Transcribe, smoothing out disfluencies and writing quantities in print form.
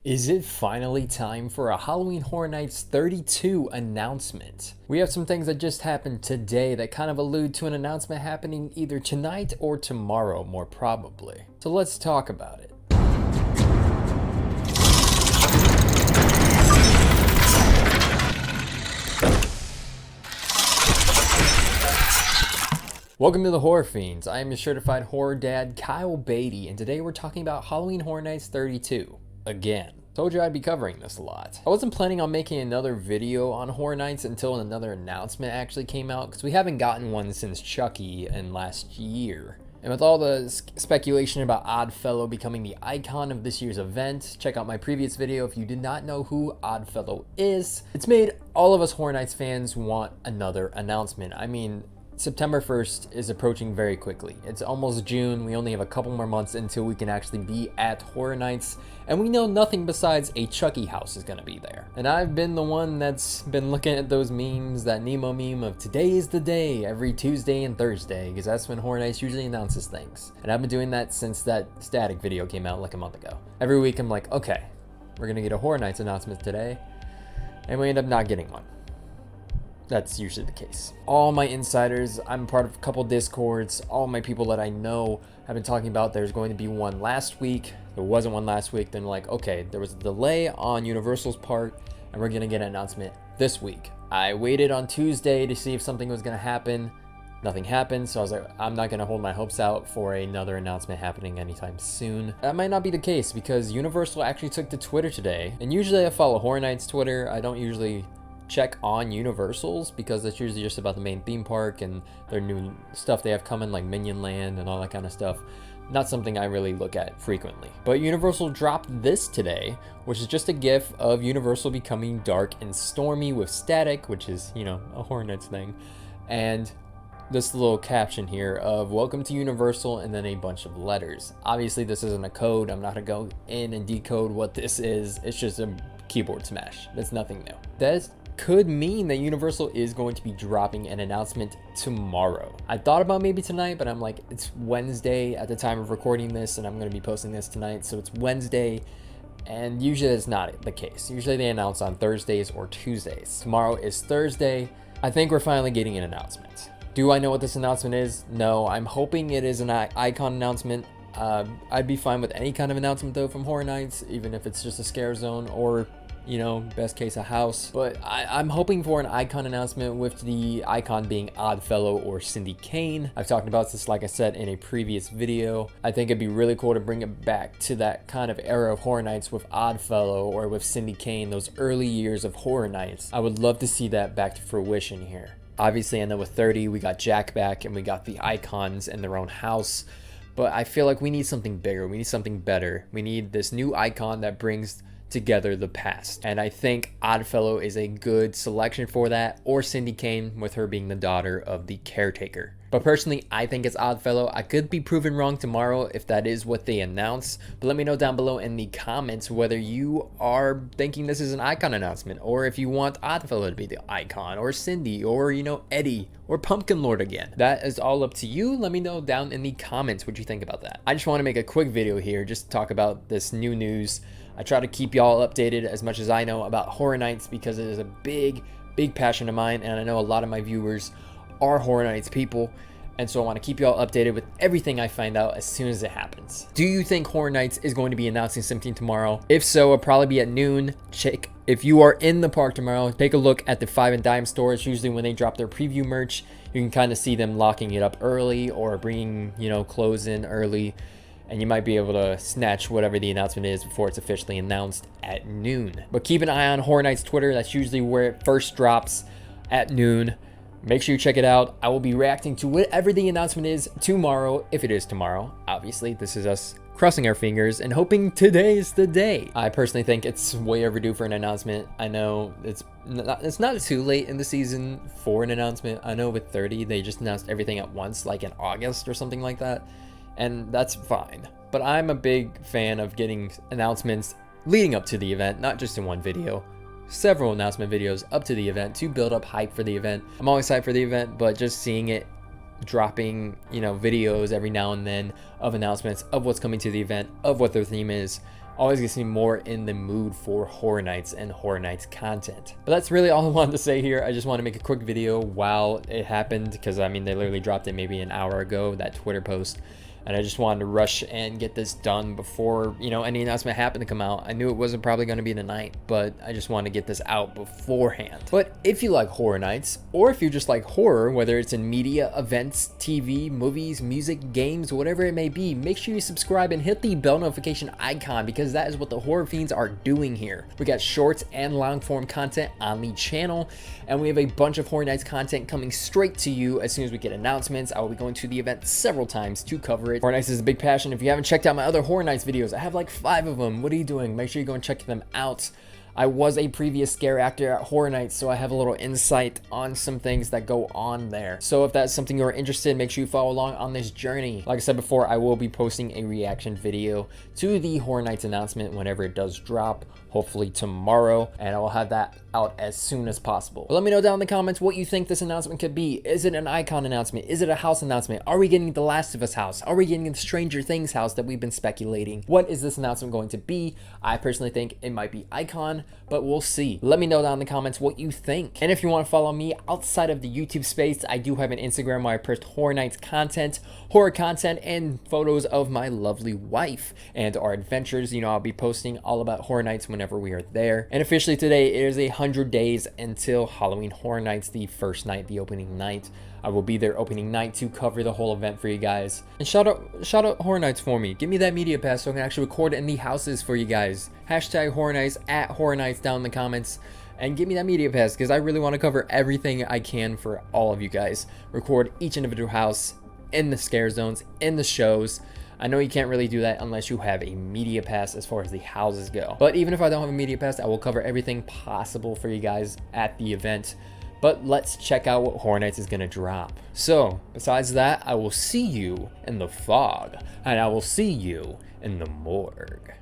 Is it finally time for a Halloween Horror Nights 32 announcement? We have some things that just happened today that kind of allude to an announcement happening either tonight or tomorrow, more probably. So let's talk about it. Welcome to the Horror Fiends. I am your certified horror dad, Kyle Beatty, and today we're talking about Halloween Horror Nights 32. Again. Told you I'd be covering this a lot. I wasn't planning on making another video on Horror Nights until another announcement actually came out, because we haven't gotten one since Chucky in last year. And with all the speculation about Oddfellow becoming the icon of this year's event, check out my previous video if you did not know who Oddfellow is. It's made all of us Horror Nights fans want another announcement. I mean, September 1st is approaching very quickly. It's almost June. We only have a couple more months until we can actually be at Horror Nights, and we know nothing besides a Chucky house is gonna be there. And I've been the one that's been looking at those memes, that Nemo meme of today is the day every Tuesday and Thursday, because that's when Horror Nights usually announces things. And I've been doing that since that Static video came out like a month ago. Every week I'm like, okay, we're gonna get a Horror Nights announcement today, and we end up not getting one. That's usually the case. All my insiders, I'm part of a couple discords, all my people that I know have been talking about there's going to be one last week. There wasn't one last week. Then like, okay, there was a delay on Universal's part and we're gonna get an announcement this week. I waited on Tuesday to see if something was gonna happen. Nothing happened, so I was like, I'm not gonna hold my hopes out for another announcement happening anytime soon. That might not be the case because Universal actually took to Twitter today. And usually I follow Horror Nights Twitter. I don't usually check on Universals because that's usually just about the main theme park and their new stuff they have coming, like Minion Land and all that kind of stuff. Not something I really look at frequently. But Universal dropped this today, which is just a gif of Universal becoming dark and stormy with static, which is, you know, a Horror Nights thing. And this little caption here of welcome to Universal and then a bunch of letters. Obviously this isn't a code. I'm not gonna go in and decode what this is. It's just a keyboard smash. That's nothing new. That could mean that Universal is going to be dropping an announcement tomorrow. I thought about maybe tonight, but I'm like, it's Wednesday at the time of recording this and I'm going to be posting this tonight. So it's Wednesday, and usually it's not the case. Usually they announce on Thursdays or Tuesdays. Tomorrow is Thursday. I think we're finally getting an announcement. Do I know what this announcement is? No, I'm hoping it is an icon announcement. I'd be fine with any kind of announcement though from Horror Nights, even if it's just a scare zone or, you know, best case a house. But I'm hoping for an icon announcement with the icon being Oddfellow or Cindy Kane. I've talked about this, like I said, in a previous video. I think it'd be really cool to bring it back to that kind of era of Horror Nights with Oddfellow or with Cindy Kane, those early years of Horror Nights. I would love to see that back to fruition here. Obviously, I know with 30, we got Jack back and we got the icons in their own house. But I feel like we need something bigger. We need something better. We need this new icon that brings together the past, and I think Oddfellow is a good selection for that, or Cindy Kane with her being the daughter of the caretaker. But personally, I think it's Oddfellow. I could be proven wrong tomorrow if that is what they announce, but let me know down below in the comments whether you are thinking this is an icon announcement, or if you want Oddfellow to be the icon, or Cindy, or, you know, Eddie, or Pumpkin Lord again. That is all up to you. Let me know down in the comments what you think about that. I just want to make a quick video here just to talk about this new news. I try to keep y'all updated as much as I know about Horror Nights because it is a big passion of mine, and I know a lot of my viewers are Horror Nights people, and so I want to keep y'all updated with everything I find out as soon as it happens. Do you think Horror Nights is going to be announcing something tomorrow? If so, it'll probably be at noon. Check if you are in the park tomorrow, take a look at the Five and Dime stores. Usually when they drop their preview merch, you can kind of see them locking it up early or bringing, you know, clothes in early. And you might be able to snatch whatever the announcement is before it's officially announced at noon. But keep an eye on Horror Nights Twitter. That's usually where it first drops at noon. Make sure you check it out. I will be reacting to whatever the announcement is tomorrow, if it is tomorrow. Obviously, this is us crossing our fingers and hoping today is the day. I personally think it's way overdue for an announcement. I know it's not too late in the season for an announcement. I know with 30, they just announced everything at once, like in August or something like that. And that's fine. But I'm a big fan of getting announcements leading up to the event, not just in one video. Several announcement videos up to the event to build up hype for the event. I'm always hyped for the event, but just seeing it dropping, you know, videos every now and then of announcements of what's coming to the event, of what their theme is, always gets me more in the mood for Horror Nights and Horror Nights content. But that's really all I wanted to say here. I just want to make a quick video while it happened, because I mean, they literally dropped it maybe an hour ago, that Twitter post. And I just wanted to rush and get this done before, you know, any announcement happened to come out. I knew it wasn't probably going to be tonight, but I just wanted to get this out beforehand. But if you like Horror Nights, or if you just like horror, whether it's in media, events, TV, movies, music, games, whatever it may be, make sure you subscribe and hit the bell notification icon, because that is what the Horror Fiends are doing here. We got shorts and long form content on the channel, and we have a bunch of Horror Nights content coming straight to you as soon as we get announcements. I will be going to the event several times to cover it. Horror Nights is a big passion. If you haven't checked out my other Horror Nights videos, I have like 5 of them. What are you doing? Make sure you go and check them out. I was a previous scare actor at Horror Nights, so I have a little insight on some things that go on there. So if that's something you're interested in, make sure you follow along on this journey. Like I said before, I will be posting a reaction video to the Horror Nights announcement whenever it does drop, hopefully tomorrow, and I will have that out as soon as possible. But let me know down in the comments what you think this announcement could be. Is it an Icon announcement? Is it a house announcement? Are we getting the Last of Us house? Are we getting the Stranger Things house that we've been speculating? What is this announcement going to be? I personally think it might be Icon, but we'll see. Let me know down in the comments what you think. And if you want to follow me outside of the YouTube space, I do have an Instagram where I post Horror Nights content, horror content, and photos of my lovely wife and our adventures. You know, I'll be posting all about Horror Nights whenever we are there. And officially today, it is 100 days until Halloween Horror Nights, the first night, the opening night. I will be there opening night to cover the whole event for you guys. And shout out Horror Nights for me. Give me that media pass so I can actually record in the houses for you guys. Hashtag Horror Nights, at Horror Nights down in the comments. And give me that media pass, because I really want to cover everything I can for all of you guys. Record each individual house in the scare zones, in the shows. I know you can't really do that unless you have a media pass as far as the houses go. But even if I don't have a media pass, I will cover everything possible for you guys at the event. But let's check out what Horror Nights is going to drop. So, besides that, I will see you in the fog, and I will see you in the morgue.